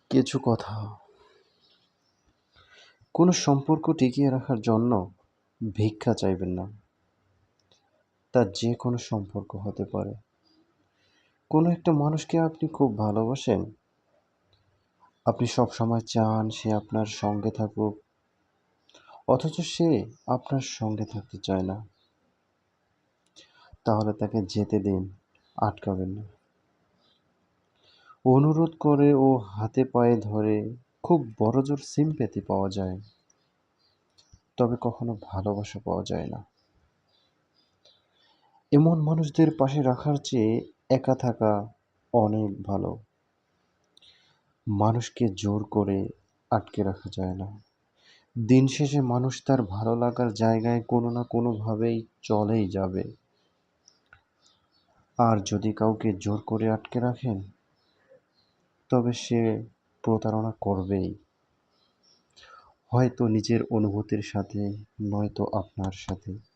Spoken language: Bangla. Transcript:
কিছু কথা, কোনো সম্পর্ক টিকিয়ে রাখার জন্য ভিক্ষা চাইবেন না। তা যে কোনো সম্পর্ক হতে পারে। কোনো একটা মানুষকে আপনি খুব ভালোবাসেন, আপনি সবসময় চান সে আপনার সঙ্গে থাকুক, অথচ সে আপনার সঙ্গে থাকতে চায় না। তাহলে তাকে যেতে দিন, আটকাবেন না। অনুরোধ করে ও হাতে পায়ে ধরে খুব বড়জোর সিম্প্যাথি পাওয়া যায়, তবে কখনো ভালোবাসা পাওয়া যায় না। এমন মানুষদের পাশে রাখার চেয়ে একা থাকা অনেক ভালো। মানুষকে জোর করে আটকে রাখা যায় না। দিন শেষে মানুষ তার ভালো লাগার জায়গায় কোনো না কোনোভাবেই চলেই যাবে। আর যদি কাউকে জোর করে আটকে রাখেন, তবে সে প্রতারণা করবেই। হয়তো নিজের অনুভূতির সাথে, নয়তো আপনার সাথে।